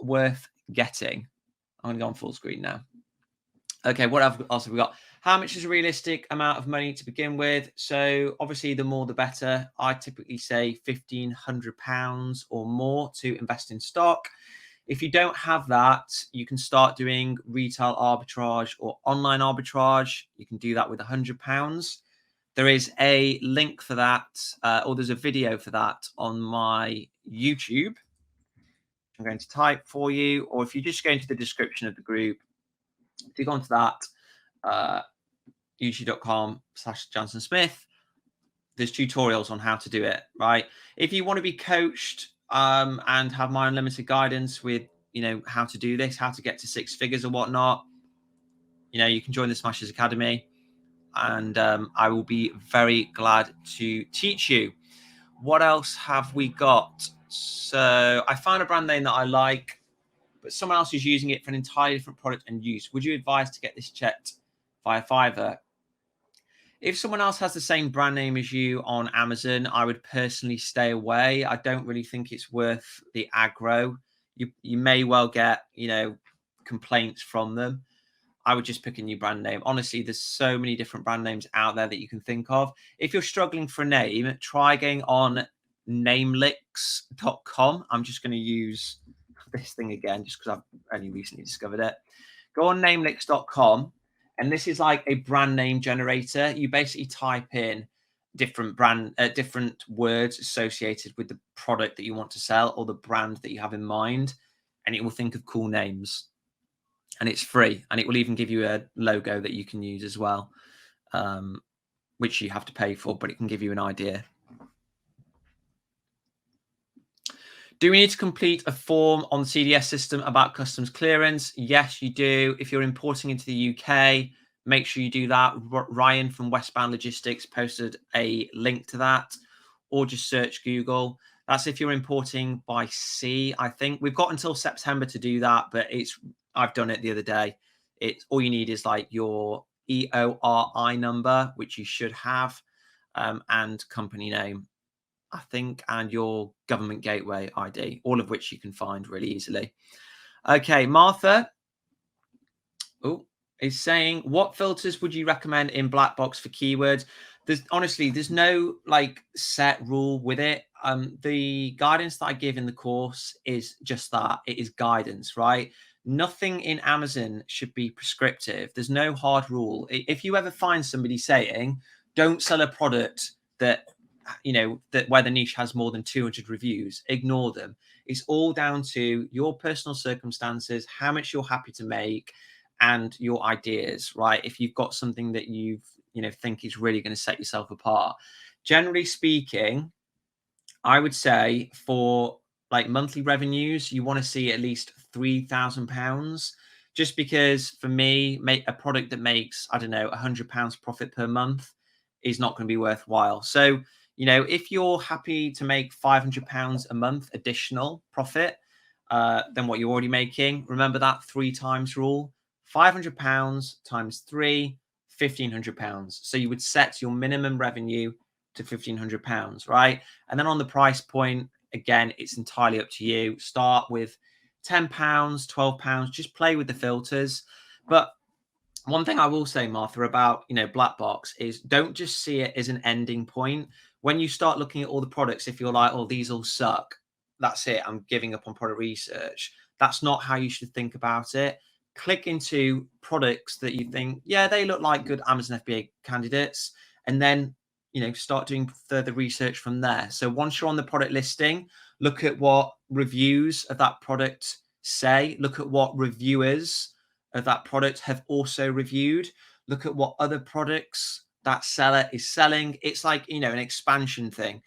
Speaker 1: worth getting. I'm going to go on full screen now. Okay, what else have we got? How much is a realistic amount of money to begin with? So obviously, the more the better. I typically say £1,500 or more to invest in stock. If you don't have that, you can start doing retail arbitrage or online arbitrage. You can do that with £100. There is a link for that, or there's a video for that on my YouTube. I'm going to type for you, or if you just go into the description of the group, if you go onto that, youtube.com/Johnson Smith, there's tutorials on how to do it, right? If you want to be coached and have my unlimited guidance with, how to do this, how to get to six figures or whatnot, you can join the Smashers Academy, and I will be very glad to teach you. What else have we got? So I found a brand name that I like, but someone else is using it for an entirely different product and use. Would you advise to get this checked via Fiverr? If someone else has the same brand name as you on Amazon, I would personally stay away. I don't really think it's worth the aggro. You may well get, complaints from them. I would just pick a new brand name. Honestly, there's so many different brand names out there that you can think of. If you're struggling for a name, try going on namelix.com. I'm just going to use this thing again just because I've only recently discovered it. Go on namelix.com, and this is like a brand name generator. You basically type in different words associated with the product that you want to sell or the brand that you have in mind, and it will think of cool names. And it's free, and it will even give you a logo that you can use as well, which you have to pay for, but it can give you an idea. Do we need to complete a form on the CDS system about customs clearance? Yes, you do. If you're importing into the UK, make sure you do that. Ryan from Westbound Logistics posted a link to that, or just search Google. That's if you're importing by sea, I think. We've got until September to do that, but I've done it the other day. All you need is like your EORI number, which you should have, and company name, I think, and your government gateway ID, all of which you can find really easily. Okay, Martha is saying, what filters would you recommend in black box for keywords? There's no like set rule with it. The guidance that I give in the course is just that. It is guidance, right? Nothing in Amazon should be prescriptive. There's no hard rule. If you ever find somebody saying, don't sell a product that, that where the niche has more than 200 reviews, ignore them. It's all down to your personal circumstances, how much you're happy to make, and your ideas, right? If you've got something that you think is really going to set yourself apart. Generally speaking, I would say for like monthly revenues, you want to see at least £3,000, just because for me, make a product that makes, I don't know, £100 profit per month is not going to be worthwhile. So, if you're happy to make £500 a month additional profit than what you're already making, remember that 3 times rule. £500 times 3, £1,500. So you would set your minimum revenue to £1,500, right? And then on the price point, again, it's entirely up to you. Start with £10, £12, just play with the filters. But one thing I will say, Martha, about black box is don't just see it as an ending point. When you start looking at all the products, if you're like, oh, these all suck, that's it, I'm giving up on product research. That's not how you should think about it. Click into products that you think, yeah, they look like good Amazon FBA candidates, and then start doing further research from there. So once you're on the product listing, look at what reviews of that product say. Look at what reviewers of that product have also reviewed. Look at what other products that seller is selling. It's like an expansion thing.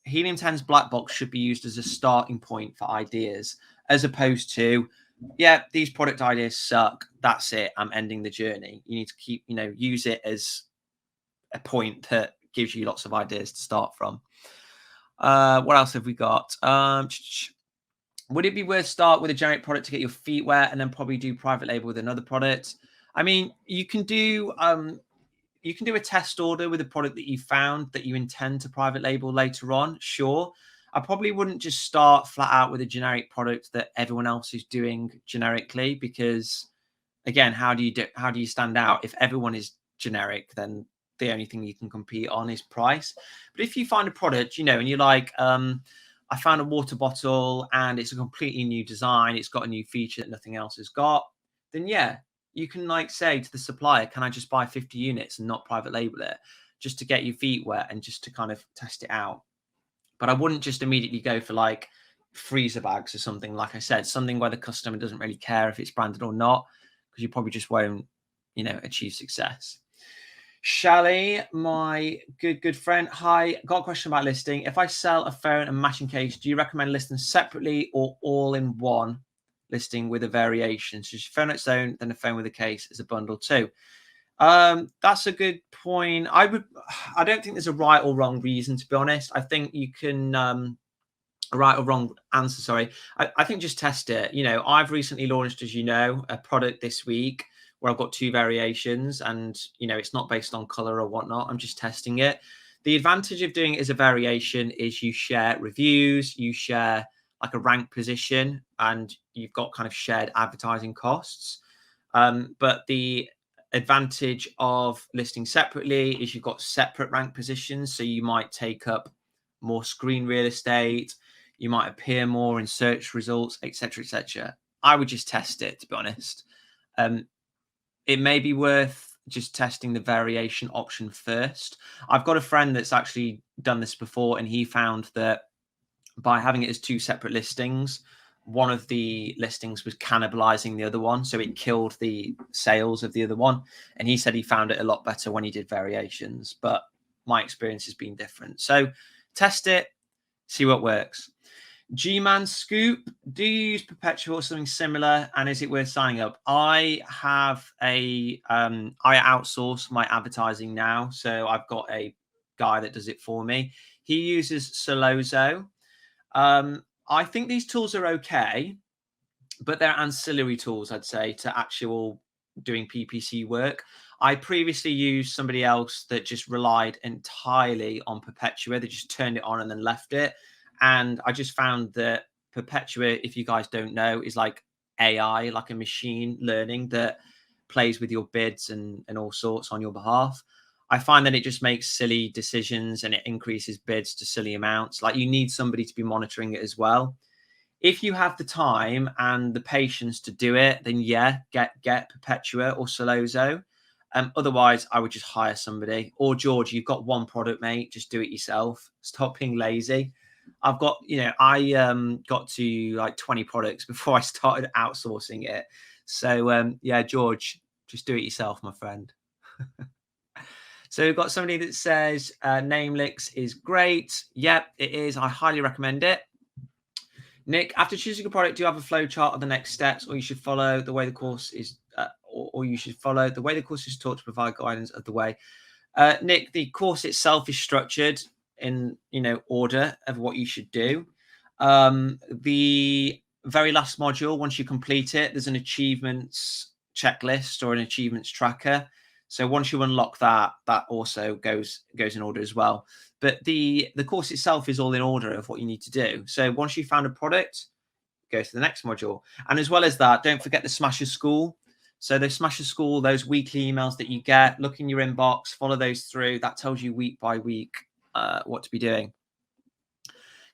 Speaker 1: Helium 10's black box should be used as a starting point for ideas, as opposed to, yeah, these product ideas suck, that's it, I'm ending the journey. You need to keep, use it as a point that gives you lots of ideas to start from. What else have we got? Would it be worth start with a generic product to get your feet wet and then probably do private label with another product? I mean, you can do a test order with a product that you found that you intend to private label later on. Sure. I probably wouldn't just start flat out with a generic product that everyone else is doing generically, because again, how do you stand out? If everyone is generic, then the only thing you can compete on is price. But if you find a product, and you're like, I found a water bottle and it's a completely new design, it's got a new feature that nothing else has got, then yeah, you can say to the supplier, can I just buy 50 units and not private label it, just to get your feet wet and just to kind of test it out. But I wouldn't just immediately go for like freezer bags or something, like I said, something where the customer doesn't really care if it's branded or not, because you probably just won't, achieve success. Shally, my good friend. Hi, got a question about listing. If I sell a phone and matching case, do you recommend listing separately or all in one listing with a variation? So just phone on its own, then a phone with a case as a bundle too. That's a good point. I don't think there's a right or wrong reason, to be honest. I think you can a right or wrong answer, sorry. I think just test it. I've recently launched, as a product this week where I've got 2 variations, and it's not based on color or whatnot. I'm just testing it. The advantage of doing it as a variation is you share reviews, you share like a rank position, and you've got kind of shared advertising costs. But the advantage of listing separately is you've got separate rank positions, so you might take up more screen real estate, you might appear more in search results, etc., etc. I would just test it, to be honest. It may be worth just testing the variation option first. I've got a friend that's actually done this before, and he found that by having it as 2 separate listings, one of the listings was cannibalizing the other one, so it killed the sales of the other one. And he said he found it a lot better when he did variations, but my experience has been different. So test it, see what works. G-Man Scoop, do you use Perpetual or something similar, and is it worth signing up? I have I outsource my advertising now, so I've got a guy that does it for me. He uses Solozo. I think these tools are okay, but they're ancillary tools, I'd say, to actual doing PPC work. I previously used somebody else that just relied entirely on Perpetua. They just turned it on and then left it. And I just found that Perpetua, if you guys don't know, is like AI, like a machine learning that plays with your bids and all sorts on your behalf. I find that it just makes silly decisions and it increases bids to silly amounts. Like, you need somebody to be monitoring it as well. If you have the time and the patience to do it, then yeah, get Perpetua or Solozo. Otherwise, I would just hire somebody. Or George, you've got one product, mate. Just do it yourself. Stop being lazy. I've got, I got to like 20 products before I started outsourcing it. So yeah, George, just do it yourself, my friend. So we've got somebody that says Namelix is great. Yep, it is. I highly recommend it. Nick, after choosing a product, do you have a flow chart of the next steps, or you should follow the way the course is, or you should follow the way the course is taught to provide guidance of the way? Nick, the course itself is structured in order of what you should do. The very last module, once you complete it, there's an achievements checklist or an achievements tracker. So once you unlock that, that also goes in order as well. But the course itself is all in order of what you need to do. So once you've found a product, go to the next module. And as well as that, don't forget the Smasher School. So the Smasher School, those weekly emails that you get, look in your inbox, follow those through. That tells you week by week what to be doing.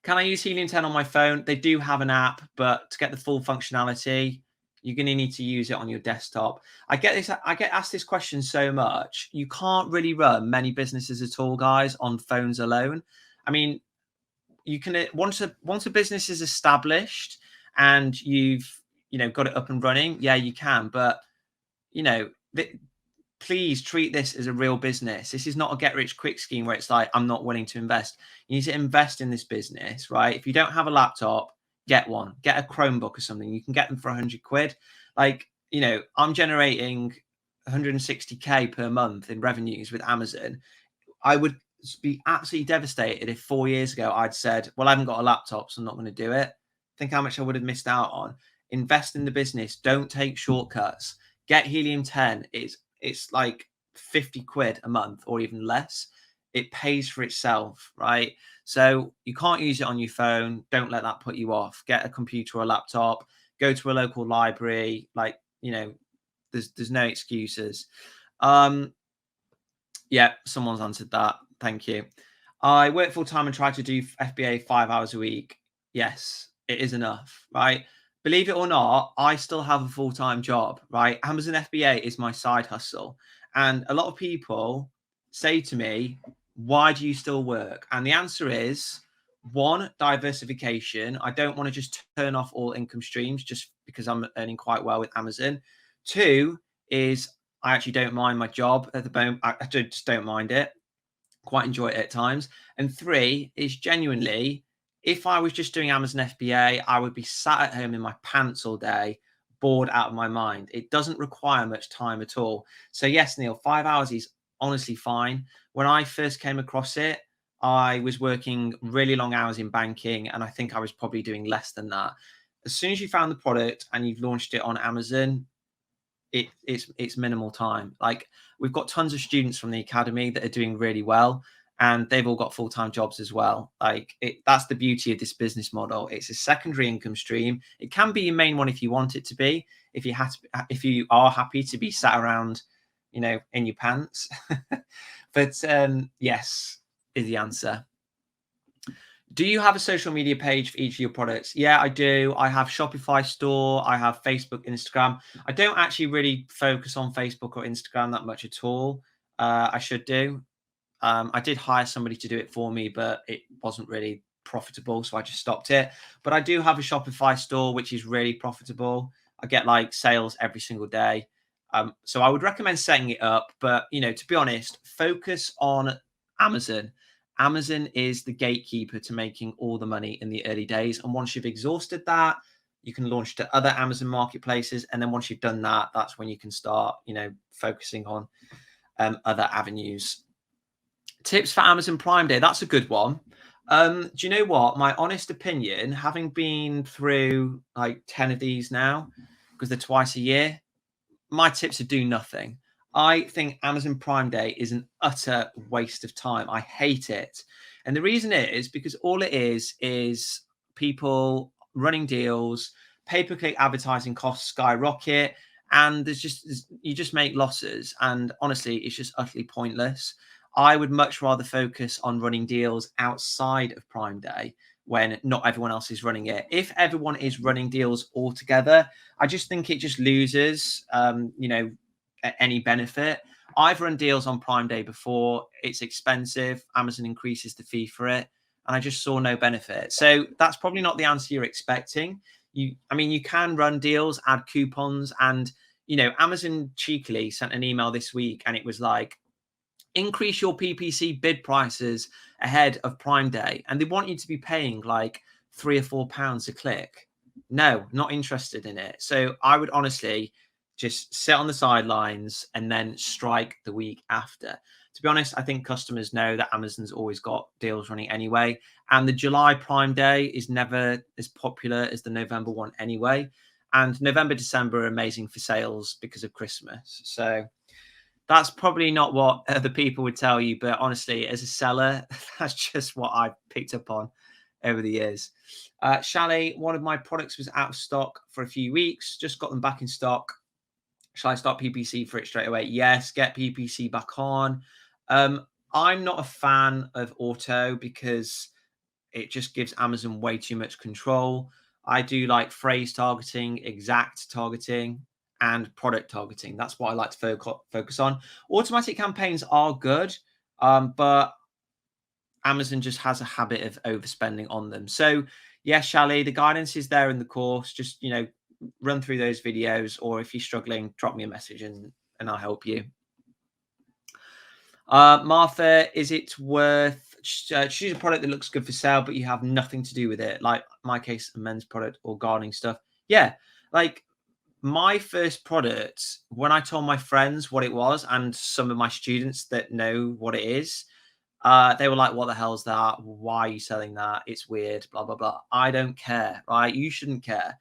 Speaker 1: Can I use Helium 10 on my phone? They do have an app, but to get the full functionality, you're going to need to use it on your desktop. I get asked this question so much. You can't really run many businesses at all, guys, on phones alone. I mean, you can once a business is established and you've got it up and running, yeah, you can. But please treat this as a real business. This is not a get rich quick scheme where it's like, I'm not willing to invest. You need to invest in this business, right? If you don't have a laptop, get one. Get a Chromebook or something. You can get them for 100 quid. Like, I'm generating 160k per month in revenues with Amazon. I would be absolutely devastated if 4 years ago I'd said, well, I haven't got a laptop, so I'm not going to do it. Think how much I would have missed out on. Invest in the business. Don't take shortcuts. Get Helium 10. It's like 50 quid a month or even less. It pays for itself, right? So you can't use it on your phone. Don't let that put you off. Get a computer or a laptop. Go to a local library. Like, there's no excuses. Yeah, someone's answered that. Thank you. I work full time and try to do FBA 5 hours a week. Yes, it is enough, right? Believe it or not, I still have a full-time job, right? Amazon FBA is my side hustle. And a lot of people say to me, why do you still work? And the answer is, one, diversification. I don't want to just turn off all income streams just because I'm earning quite well with Amazon. Two is I actually don't mind my job at the moment. I just don't mind it. Quite enjoy it at times. And three is genuinely, if I was just doing Amazon FBA, I would be sat at home in my pants all day, bored out of my mind. It doesn't require much time at all. So yes, Neil, 5 hours is honestly fine. When I first came across it, I was working really long hours in banking, and I think I was probably doing less than that. As soon as you found the product and you've launched it on Amazon, it's minimal time. Like, we've got tons of students from the academy that are doing really well, and they've all got full-time jobs as well. Like, that's the beauty of this business model. It's a secondary income stream. It can be your main one if you want it to be, if you are happy to be sat around, in your pants. But yes is the answer. Do you have a social media page for each of your products? Yeah, I do. I have Shopify store. I have Facebook, Instagram. I don't actually really focus on Facebook or Instagram that much at all. I should do. I did hire somebody to do it for me, but it wasn't really profitable, so I just stopped it. But I do have a Shopify store, which is really profitable. I get like sales every single day. So I would recommend setting it up. But, to be honest, focus on Amazon. Amazon is the gatekeeper to making all the money in the early days. And once you've exhausted that, you can launch to other Amazon marketplaces. And then once you've done that, that's when you can start, focusing on other avenues. Tips for Amazon Prime Day. That's a good one. Do you know what? My honest opinion, having been through like 10 of these now, because they're twice a year, my tips are do nothing. I think Amazon Prime Day is an utter waste of time. I hate it. And the reason is because all it is people running deals, pay-per-click advertising costs skyrocket, and you just make losses. And honestly, it's just utterly pointless. I would much rather focus on running deals outside of Prime Day when not everyone else is running it. If everyone is running deals all together, I just think it just loses, any benefit. I've run deals on Prime Day before. It's expensive. Amazon increases the fee for it, and I just saw no benefit. So that's probably not the answer you're expecting. You can run deals, add coupons, and Amazon cheekily sent an email this week, and it was like, increase your PPC bid prices ahead of Prime Day, and they want you to be paying like £3 or £4 a click. No, not interested in it. So I would honestly just sit on the sidelines and then strike the week after. To be honest, I think customers know that Amazon's always got deals running anyway, and the July Prime Day is never as popular as the November one anyway. And November, December are amazing for sales because of Christmas. So that's probably not what other people would tell you, but honestly, as a seller, that's just what I've picked up on over the years. Chalet, one of my products was out of stock for a few weeks, just got them back in stock. Shall I start PPC for it straight away? Yes, get PPC back on. I'm not a fan of auto because it just gives Amazon way too much control. I do like phrase targeting, exact targeting, and product targeting. That's what I like to focus on. Automatic campaigns are good, but Amazon just has a habit of overspending on them. So, yes, Shally, the guidance is there in the course. Just, run through those videos, or if you're struggling, drop me a message and I'll help you. Martha, is it worth choose a product that looks good for sale, but you have nothing to do with it? Like my case, a men's product or gardening stuff. Yeah, like my first product, when I told my friends what it was and some of my students that know what it is, they were like, what the hell's that? Why are you selling that? It's weird, blah, blah, blah. I don't care, right? You shouldn't care.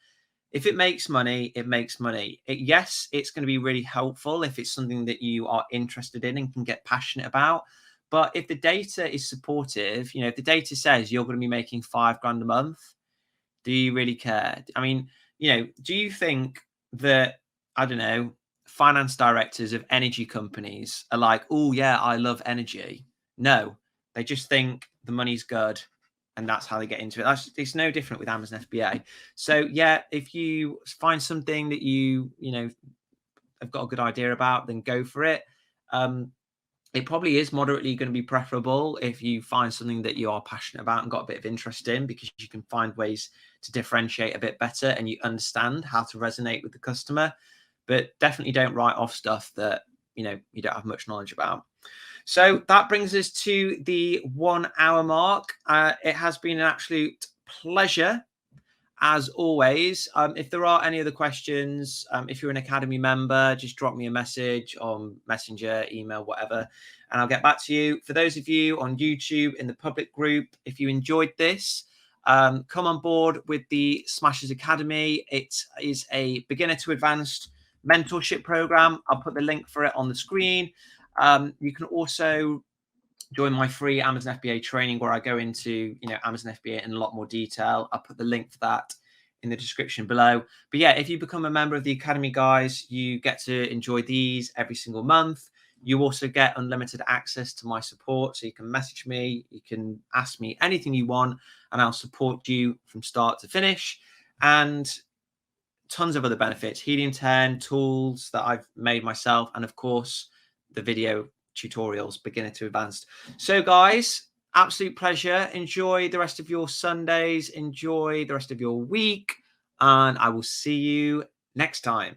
Speaker 1: If it makes money, it makes money. Yes, it's going to be really helpful if it's something that you are interested in and can get passionate about. But if the data is supportive, if the data says you're going to be making £5 a month, do you really care? I mean, do you think that, I don't know, finance directors of energy companies are like, oh, yeah, I love energy? No, they just think the money's good and that's how they get into it. It's no different with Amazon FBA. So, yeah, if you find something that you have got a good idea about, then go for it. It probably is moderately going to be preferable if you find something that you are passionate about and got a bit of interest in, because you can find ways to differentiate a bit better and you understand how to resonate with the customer. But definitely don't write off stuff that you don't have much knowledge about. So that brings us to the 1 hour mark. It has been an absolute pleasure as always. If there are any other questions, if you're an Academy member, just drop me a message on Messenger, email, whatever, and I'll get back to you. For those of you on YouTube in the public group, if you enjoyed this, come on board with the Smashers Academy. It is a beginner to advanced mentorship program. I'll put the link for it on the screen. You can also join my free Amazon FBA training where I go into, Amazon FBA in a lot more detail. I'll put the link for that in the description below. But yeah, if you become a member of the Academy, guys, you get to enjoy these every single month. You also get unlimited access to my support. So you can message me, you can ask me anything you want, and I'll support you from start to finish. And tons of other benefits, Helium 10, tools that I've made myself, and of course, the video tutorials, beginner to advanced. So guys, absolute pleasure. Enjoy the rest of your Sundays. Enjoy the rest of your week. And I will see you next time.